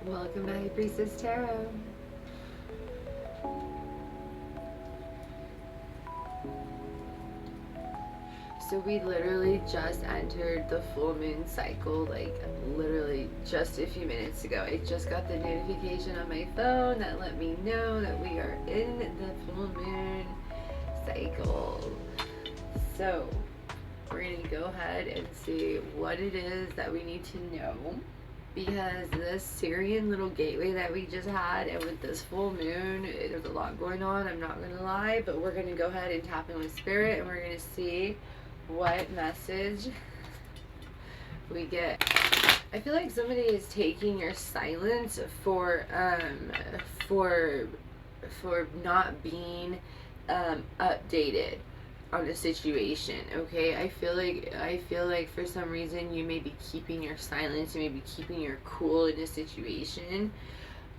Welcome to High Priestess Tarot. So we literally just entered the full moon cycle, like literally just a few minutes ago. I just got the notification on my phone that let me know that we are in the full moon cycle. So we're going to go ahead and see what it is that we need to know, because this Syrian little gateway that we just had, and with this full moon, there's a lot going on, I'm not gonna lie, but we're gonna go ahead and tap in with spirit, and we're gonna see what message we get. I feel like somebody is taking your silence for not being updated on a situation. Okay, I feel like for some reason you may be keeping your silence, you may be keeping your cool in a situation,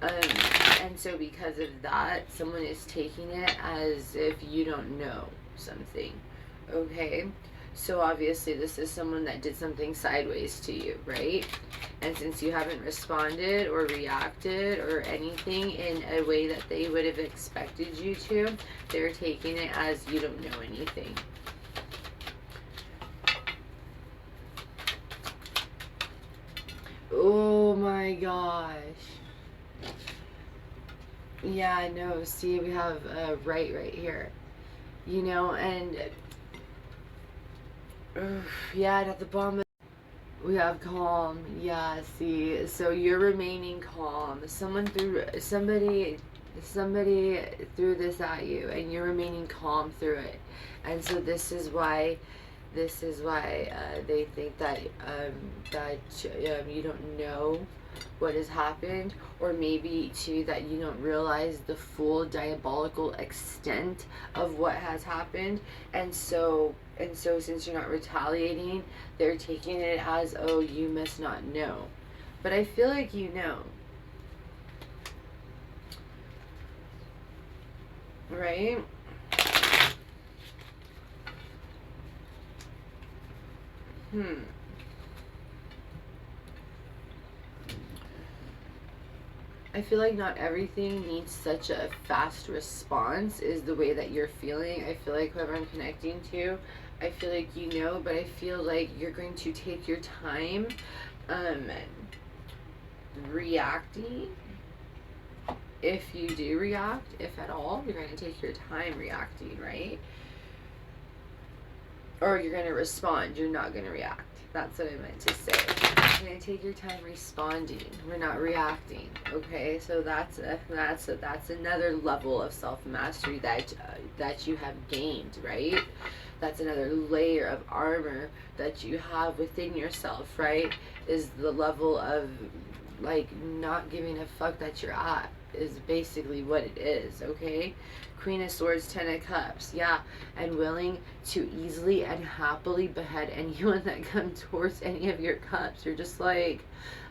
and so because of that, someone is taking it as if you don't know something. Okay, so obviously this is someone that did something sideways to you, right? And since you haven't responded or reacted or anything in a way that they would have expected you to, they're taking it as you don't know anything. Oh my gosh. Yeah, no, see, we have right here. You know, and yeah, and at the bottom we have calm. Yeah, see, so you're remaining calm. Somebody threw this at you, and you're remaining calm through it. And so this is why they think that you don't know what has happened, or maybe too that you don't realize the full diabolical extent of what has happened, and so since you're not retaliating, they're taking it as, oh, you must not know, but I feel like you know, right? I feel like not everything needs such a fast response is the way that you're feeling. I feel like whoever I'm connecting to, I feel like you know, but I feel like you're going to take your time reacting. If you do react, if at all, you're going to take your time reacting, right? Or you're going to respond, you're not going to react. That's what I meant to say. You're going to take your time responding. We're not reacting. Okay, so that's another level of self-mastery that you have gained, right? That's another layer of armor that you have within yourself, right? Is the level of, like, not giving a fuck that you're at, is basically what it is, okay? Queen of Swords, Ten of Cups, yeah, and willing to easily and happily behead anyone that comes towards any of your cups. You're just like,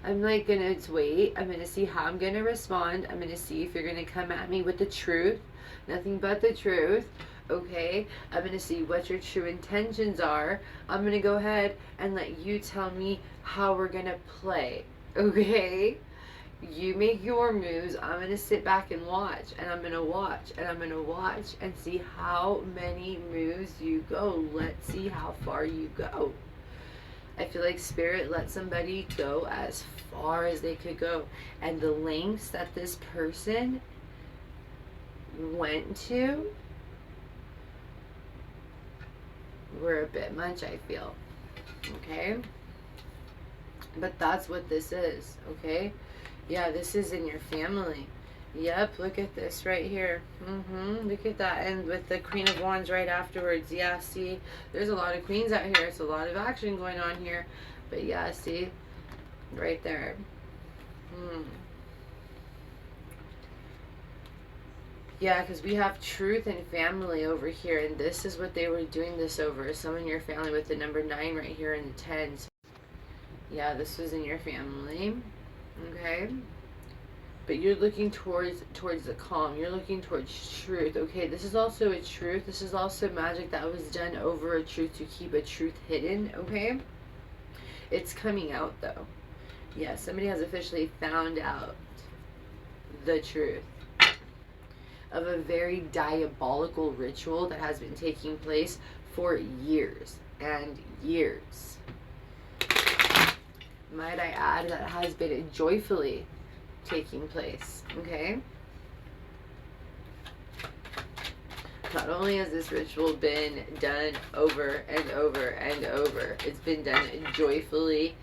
I'm like gonna wait, I'm gonna see how I'm gonna respond, I'm gonna see if you're gonna come at me with the truth, nothing but the truth, okay? I'm gonna see what your true intentions are. I'm gonna go ahead and let you tell me how we're gonna play, okay? You make your moves, I'm gonna sit back and watch, and I'm gonna watch, and I'm gonna watch and see how many moves you go. Let's see how far you go. I feel like Spirit let somebody go as far as they could go, and the lengths that this person went to were a bit much, I feel. Okay? But that's what this is, okay? Yeah, this is in your family. Yep, look at this right here. Look at that. And with the Queen of Wands right afterwards. Yeah, see, there's a lot of queens out here. It's a lot of action going on here. But yeah, see, right there. Yeah, because we have truth and family over here. And this is what they were doing this over. Someone in your family with the number 9 right here and the 10. So yeah, this was in your family. Okay, but you're looking towards the calm, you're looking towards truth. Okay, this is also a truth, this is also magic that was done over a truth to keep a truth hidden. Okay, it's coming out though, Yeah, somebody has officially found out the truth of a very diabolical ritual that has been taking place for years and years. Might I add, that has been joyfully taking place, okay? Not only has this ritual been done over and over and over, it's been done joyfully.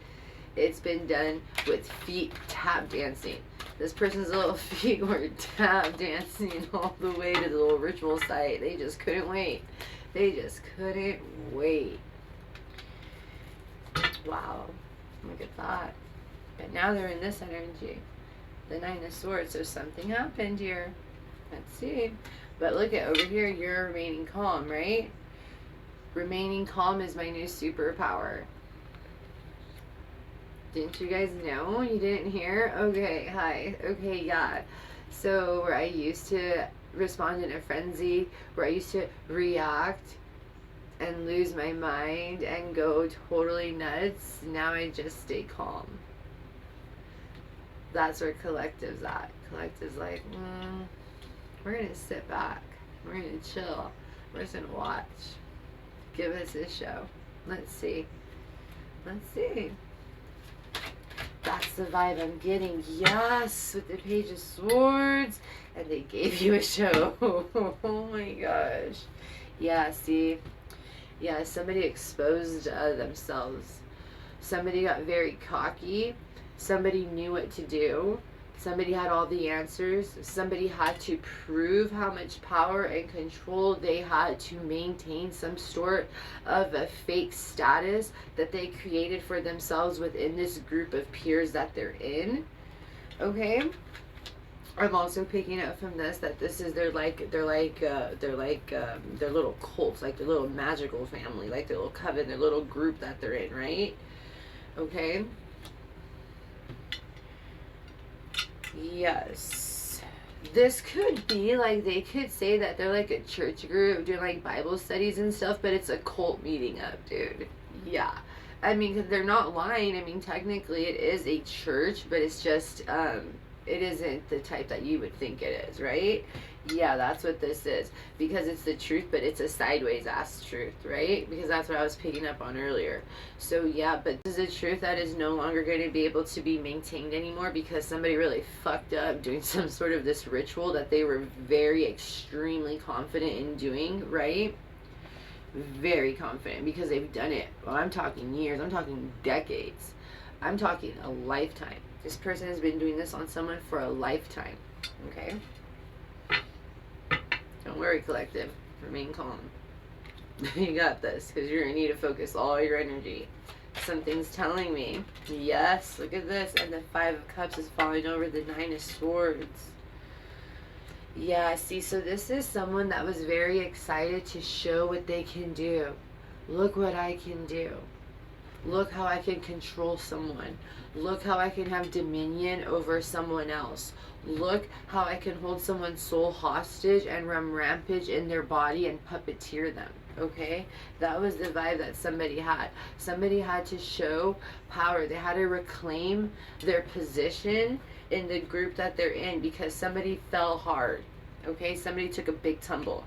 It's been done with feet tap dancing. This person's little feet were tap dancing all the way to the little ritual site. They just couldn't wait. They just couldn't wait. Wow. Look at that. But now they're in this energy. The Nine of Swords. So something happened here. Let's see. But look at over here, you're remaining calm, right? Remaining calm is my new superpower. Didn't you guys know? You didn't hear? Okay, hi. Okay, yeah. So where I used to respond in a frenzy, where I used to react and lose my mind and go totally nuts, now I just stay calm. That's where collective's at. Collective's like, we're gonna sit back. We're gonna chill. We're just gonna watch. Give us a show. Let's see. Let's see. That's the vibe I'm getting. Yes, with the Page of Swords. And they gave you a show. Oh my gosh. Yeah, see. Yeah, somebody exposed themselves. Somebody got very cocky. Somebody knew what to do. Somebody had all the answers. Somebody had to prove how much power and control they had to maintain some sort of a fake status that they created for themselves within this group of peers that they're in. Okay? I'm also picking up from this that this is their little cults, like their little magical family, like their little coven, their little group that they're in, right? Okay? Yes. This could be like, they could say that they're like a church group doing like Bible studies and stuff, but it's a cult meeting up, dude. Yeah. I mean, because they're not lying. I mean, technically it is a church, but it's just, it isn't the type that you would think it is, right? Yeah, that's what this is. Because it's the truth, but it's a sideways ass truth, right? Because that's what I was picking up on earlier. So yeah, but this is a truth that is no longer going to be able to be maintained anymore because somebody really fucked up doing some sort of this ritual that they were very extremely confident in doing, right? Very confident because they've done it. Well, I'm talking years. I'm talking decades. I'm talking a lifetime. This person has been doing this on someone for a lifetime. Okay? Don't worry, collective. Remain calm. You got this, because you're going to need to focus all your energy. Something's telling me. Yes, look at this. And the Five of Cups is falling over the Nine of Swords. Yeah, see, so this is someone that was very excited to show what they can do. Look what I can do. Look how I can control someone. Look how I can have dominion over someone else. Look how I can hold someone's soul hostage and run rampage in their body and puppeteer them. Okay? That was the vibe that somebody had. Somebody had to show power. They had to reclaim their position in the group that they're in because somebody fell hard. Okay? Somebody took a big tumble.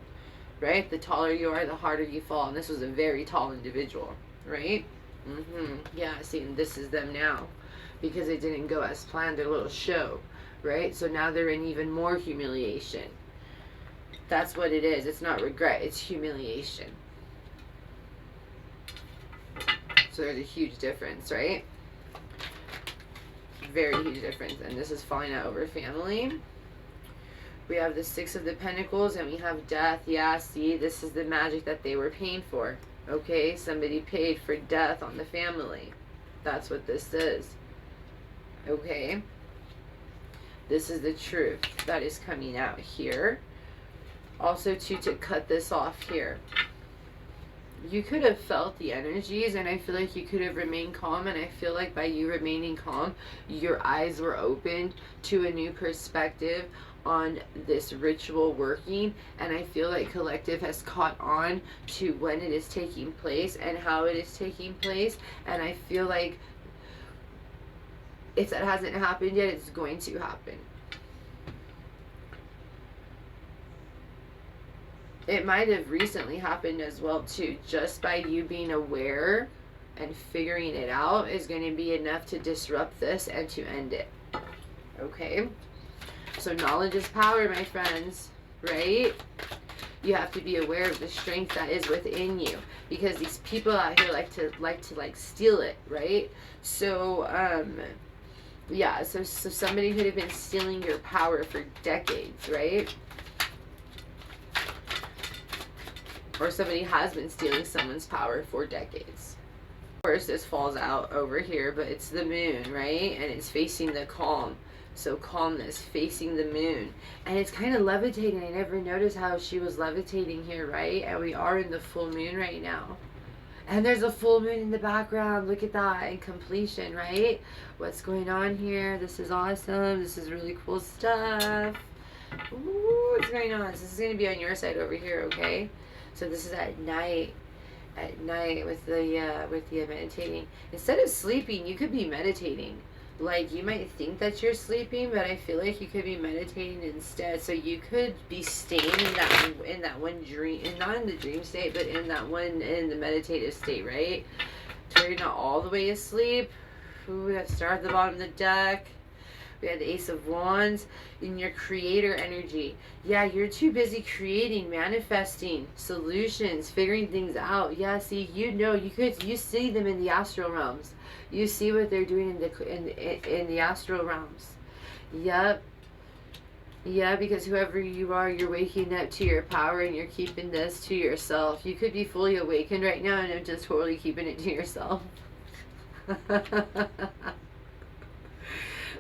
Right? The taller you are, the harder you fall. And this was a very tall individual. Right? Yeah, see, and this is them now because it didn't go as planned, their little show, right? So now they're in even more humiliation. That's what it is. It's not regret, it's humiliation. So there's a huge difference, right? Very huge difference. And this is falling out over family. We have the Six of the Pentacles and we have death. Yeah, see, this is the magic that they were paying for. Okay, somebody paid for death on the family. That's what this is. Okay, this is the truth that is coming out here. Also, to cut this off here. You could have felt the energies, and I feel like you could have remained calm, and I feel like by you remaining calm, your eyes were opened to a new perspective on this ritual working, and I feel like collective has caught on to when it is taking place and how it is taking place, and I feel like If that hasn't happened yet, it's going to happen. It might have recently happened as well too. Just by you being aware and figuring it out is going to be enough to disrupt this and to end it. Okay? So knowledge is power, my friends, right? You have to be aware of the strength that is within you, because these people out here like to steal it, right? So yeah, so somebody could have been stealing your power for decades, right? Or somebody has been stealing someone's power for decades. Of course, this falls out over here, but it's the moon, right? And it's facing the calm. So calmness, facing the moon. And it's kind of levitating. I never noticed how she was levitating here, right? And we are in the full moon right now. And there's a full moon in the background. Look at that. And completion, right? What's going on here? This is awesome. This is really cool stuff. Ooh, what's going on? This is going to be on your side over here, okay? So this is at night with the meditating. Instead of sleeping, you could be meditating. Like, you might think that you're sleeping, but I feel like you could be meditating instead. So you could be staying in that one dream, and not in the dream state, but in the meditative state, right? So you're not all the way asleep. Ooh, that star at the bottom of the deck. We had the Ace of Wands in your creator energy. Yeah, you're too busy creating, manifesting solutions, figuring things out. Yeah, see, you see them in the astral realms. You see what they're doing in the astral realms. Yep. Yeah, because whoever you are, you're waking up to your power and you're keeping this to yourself. You could be fully awakened right now and I'm just totally keeping it to yourself.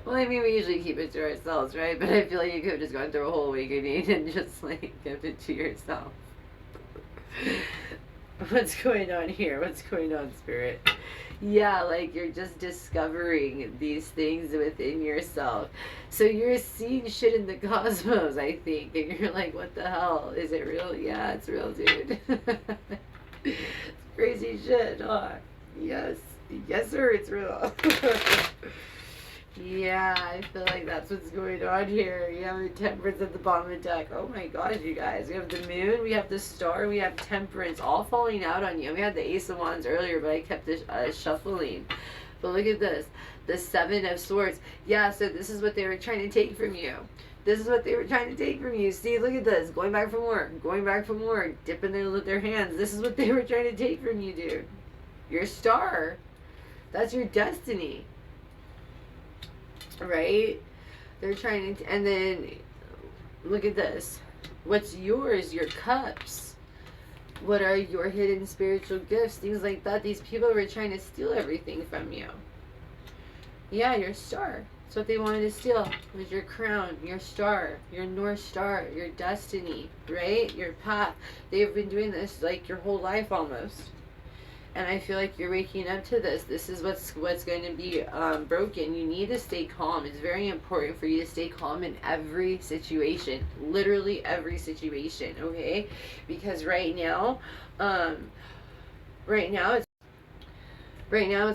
Well, I mean, we usually keep it to ourselves, right? But I feel like you could have just gone through a whole awakening and just, like, kept it to yourself. What's going on here? What's going on, Spirit? Yeah, like, you're just discovering these things within yourself. So you're seeing shit in the cosmos, I think. And you're like, what the hell? Is it real? Yeah, it's real, dude. It's crazy shit, huh? Yes. Yes, sir, it's real. Yeah, I feel like that's what's going on here. You have the Temperance at the bottom of the deck. Oh my gosh, you guys. We have the moon, we have the star, we have Temperance, all falling out on you. We had the Ace of Wands earlier, but I kept this shuffling. But look at this. The Seven of Swords. Yeah, so this is what they were trying to take from you. This is what they were trying to take from you. See, look at this. Going back for more. Going back for more. Dipping their hands. This is what they were trying to take from you, dude. Your star. That's your destiny. Right? They're trying to, and then look at this. What's yours? Your cups. What are your hidden spiritual gifts? Things like that. These people were trying to steal everything from you. Yeah, your star. That's what they wanted to steal. Was your crown, your star, your North Star, your destiny, right? Your path. They've been doing this like your whole life almost. And I feel like you're waking up to this. This is what's going to be broken. You need to stay calm. It's very important for you to stay calm in every situation. Literally every situation, okay? Because right now it's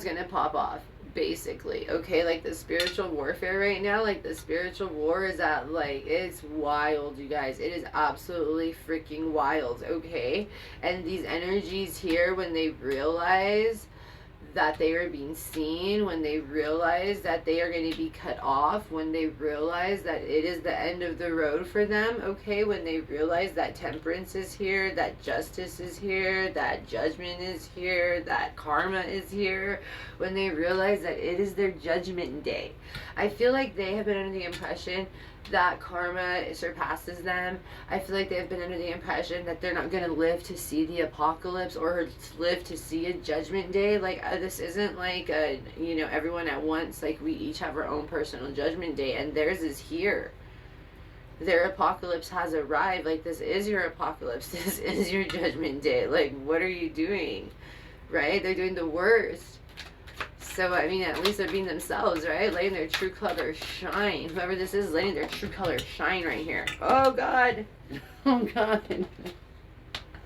going to pop off. Basically, okay, like the spiritual warfare right now, like the spiritual war is at, like, it's wild, you guys. It is absolutely freaking wild, okay? And these energies here, when they realize that they are being seen, when they realize that they are going to be cut off, when they realize that it is the end of the road for them, okay, when they realize that temperance is here, that justice is here, that judgment is here, that karma is here, when they realize that it is their judgment day. I feel like they have been under the impression that karma surpasses them. I feel like they've been under the impression that they're not going to live to see the apocalypse or live to see a judgment day. Like, this isn't like a, everyone at once. Like, we each have our own personal judgment day, and theirs is here. Their apocalypse has arrived. Like, this is your apocalypse. This is your judgment day. Like, what are you doing? Right? They're doing the worst. So, I mean, at least they're being themselves, right? Letting their true color shine. Whoever this is, letting their true color shine right here. Oh, God. Oh, God.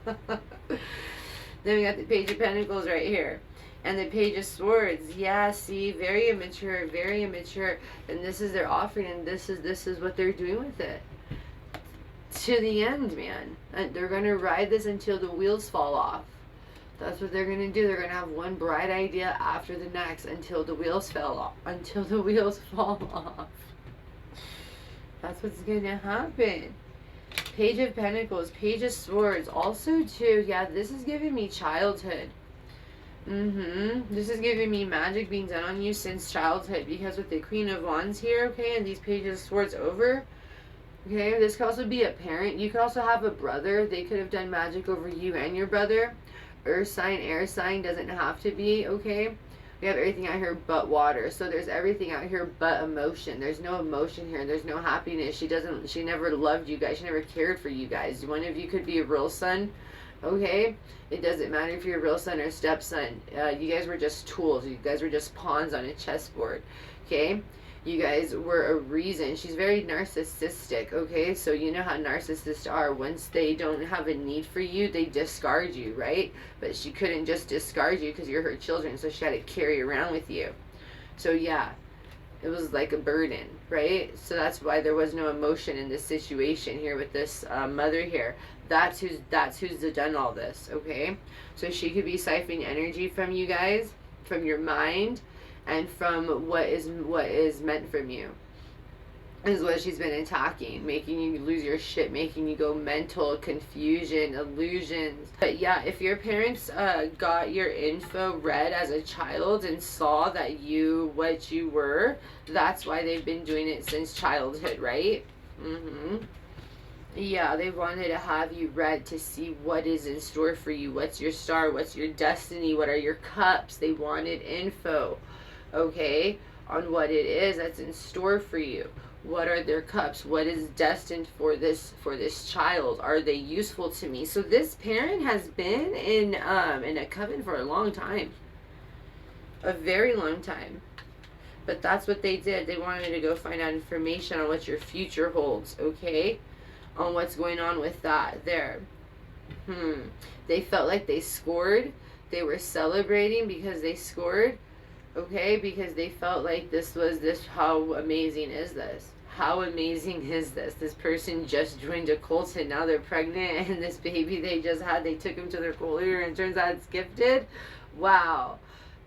Then we got the Page of Pentacles right here. And the Page of Swords, yeah, see, very immature, very immature. And this is their offering, and this is what they're doing with it. To the end, man. And they're going to ride this until the wheels fall off. That's what they're going to do. They're going to have one bright idea after the next until the wheels fell off. Until the wheels fall off. That's what's going to happen. Page of Pentacles, Page of Swords. Also, too, yeah, this is giving me childhood. This is giving me magic being done on you since childhood. Because with the Queen of Wands here, okay, and these Pages of Swords over, okay, this could also be a parent. You could also have a brother. They could have done magic over you and your brother. Earth sign, air sign, doesn't have to be, okay? We have everything out here but water. So there's everything out here but emotion. There's no emotion here. There's no happiness. She never loved you guys. She never cared for you guys. One of you could be a real son, okay? It doesn't matter if you're a real son or stepson. You guys were just tools. You guys were just pawns on a chessboard, okay? You guys were a reason. She's very narcissistic, okay? So you know how narcissists are. Once they don't have a need for you, they discard you, right? But she couldn't just discard you because you're her children, so she had to carry around with you. So yeah, it was like a burden, right? So that's why there was no emotion in this situation here with this mother here. That's who's done all this, okay? So she could be siphoning energy from you guys, from your mind, and from what is meant from you, is what she's been attacking, making you lose your shit, making you go mental, confusion, illusions. But yeah, if your parents got your info read as a child and saw that what you were, that's why they've been doing it since childhood, right? Yeah, they wanted to have you read to see what is in store for you. What's your star? What's your destiny? What are your cups? They wanted info, okay, on what it is that's in store for you. What are their cups? What is destined for this child? Are they useful to me? So this parent has been in a coven for a long time, a very long time. But that's what they did. They wanted to go find out information on what your future holds, okay, on what's going on with that there. They felt like they scored. They were celebrating because they scored. Okay, because they felt like how amazing is this? How amazing is this? This person just joined a cult and now they're pregnant, and this baby they just had, they took him to their cooler and turns out it's gifted. Wow.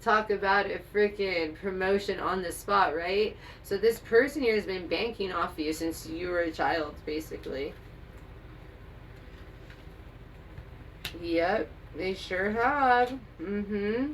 Talk about a freaking promotion on the spot, right? So this person here has been banking off of you since you were a child, basically. Yep. They sure have.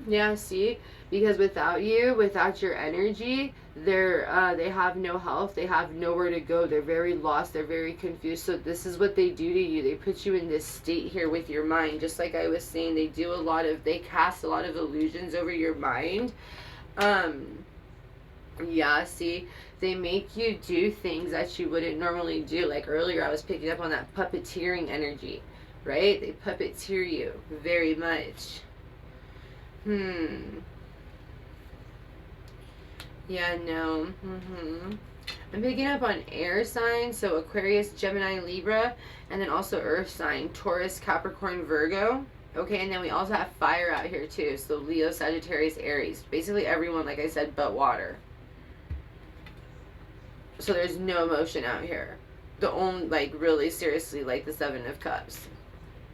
Yeah, see? Because without you, without your energy, they have no health. They have nowhere to go. They're very lost. They're very confused. So this is what they do to you. They put you in this state here with your mind. Just like I was saying, they cast a lot of illusions over your mind. Yeah, see? They make you do things that you wouldn't normally do. Like earlier, I was picking up on that puppeteering energy. Right? They puppeteer you very much. Yeah, no. I'm picking up on air signs, so Aquarius, Gemini, Libra, and then also earth sign, Taurus, Capricorn, Virgo. Okay, and then we also have fire out here too, so Leo, Sagittarius, Aries. Basically everyone, like I said, but water. So there's no emotion out here. The only, like, really seriously, like the Seven of Cups.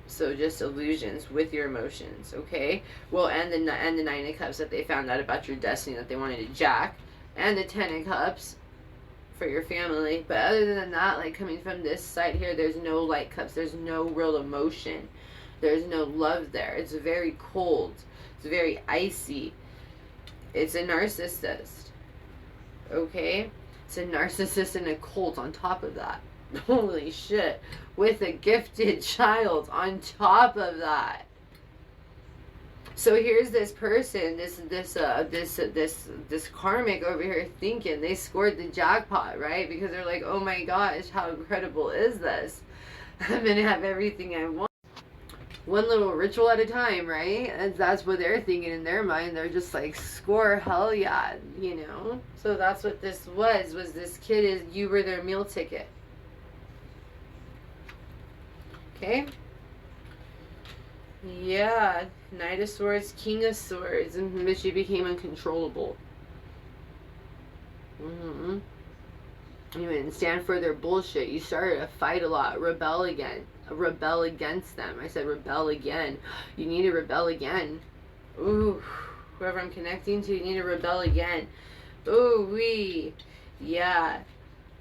So just illusions with your emotions, okay? Well, and the Nine of Cups that they found out about your destiny that they wanted to jack. And the Ten of Cups for your family. But other than that, like coming from this side here, there's no light cups. There's no real emotion. There's no love there. It's very cold. It's very icy. It's a narcissist, okay? It's a narcissist and a cult on top of that. Holy shit. With a gifted child on top of that. So here's this person, this karmic over here thinking they scored the jackpot, right? Because they're like, oh my gosh, how incredible is this? I'm gonna have everything I want. One little ritual at a time, right? And that's what they're thinking in their mind. They're just like, score, hell yeah, you know? So that's what this was this kid you were their meal ticket. Okay? Yeah, Knight of Swords, King of Swords, and but you became uncontrollable. Mm-hmm. You didn't stand for their bullshit. You started to fight a lot, rebel again, rebel against them. I said rebel again. You need to rebel again. Ooh, whoever I'm connecting to, you need to rebel again. Ooh wee, yeah.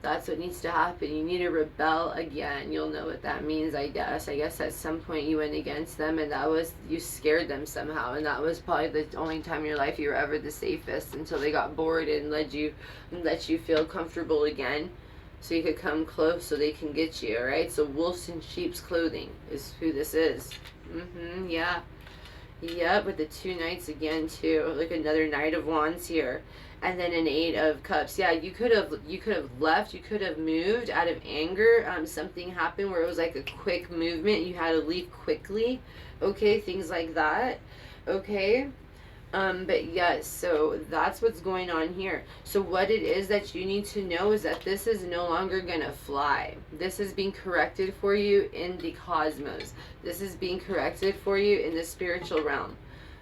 That's what needs to happen. You need to rebel again. You'll know what that means, I guess. I guess at some point you went against them and that was, you scared them somehow. And that was probably the only time in your life you were ever the safest until they got bored and let you feel comfortable again. So you could come close so they can get you, alright? So wolves in sheep's clothing is who this is. Mm-hmm, yeah. Yep, with the 2 knights again too. Like another Knight of Wands here. And then an 8 of Cups. Yeah, you could have left, you could have moved out of anger. Something happened where it was like a quick movement. You had to leave quickly. Okay, things like that. Okay. But yes, so that's what's going on here. So what it is that you need to know is that this is no longer gonna fly. This is being corrected for you in the cosmos. This is being corrected for you in the spiritual realm.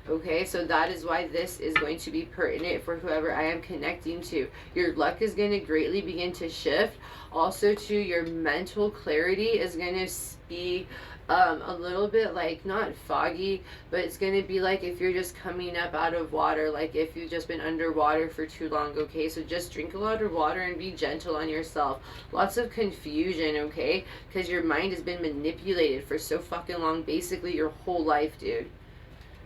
Okay, so that is why this is going to be pertinent for whoever I am connecting to. Your luck is going to greatly begin to shift. Also, to your mental clarity is going to be a little bit like, not foggy, but it's going to be like if you're just coming up out of water, like if you've just been underwater for too long. Okay, so just drink a lot of water and be gentle on yourself. Lots of confusion, okay, because your mind has been manipulated for so fucking long, basically your whole life, dude.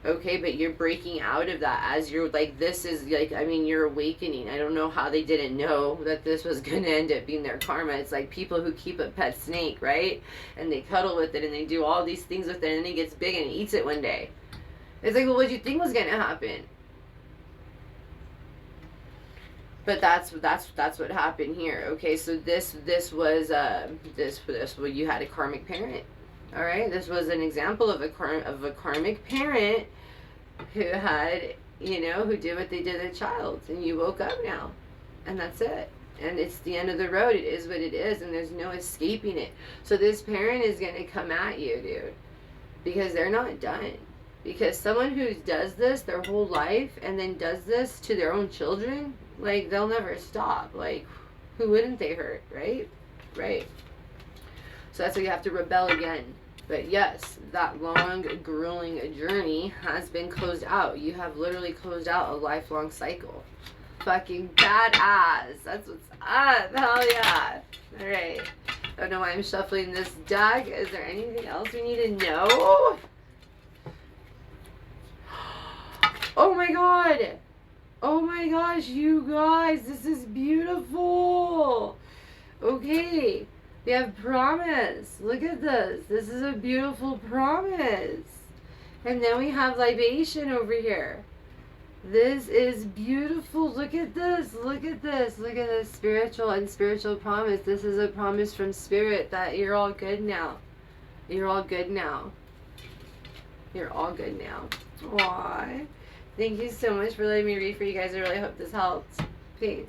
Okay, but you're breaking out of that as you're like, this is like, I mean, you're awakening. I don't know how they didn't know that this was going to end up being their karma. It's like people who keep a pet snake, right? And they cuddle with it and they do all these things with it and then it gets big and it eats it one day. It's like, well, what do you think was going to happen? But that's what happened here. Okay, so this was well, you had a karmic parent. All right, this was an example of a karmic parent who had, you know, who did what they did to their child, and you woke up now, and that's it. And it's the end of the road. It is what it is, and there's no escaping it. So this parent is gonna come at you, dude, because they're not done. Because someone who does this their whole life and then does this to their own children, like, they'll never stop. Like, who wouldn't they hurt, right? Right. So that's why you have to rebel again. But yes, that long, grueling journey has been closed out. You have literally closed out a lifelong cycle. Fucking badass. That's what's up. Hell yeah. Alright. I don't know why I'm shuffling this deck. Is there anything else we need to know? Oh my god. Oh my gosh, you guys. This is beautiful. Okay. We have promise. Look at this. This is a beautiful promise. And then we have libation over here. This is beautiful. Look at this. Look at this. Look at this spiritual and spiritual promise. This is a promise from spirit that you're all good now. You're all good now. You're all good now. Aww. Thank you so much for letting me read for you guys. I really hope this helped. Peace.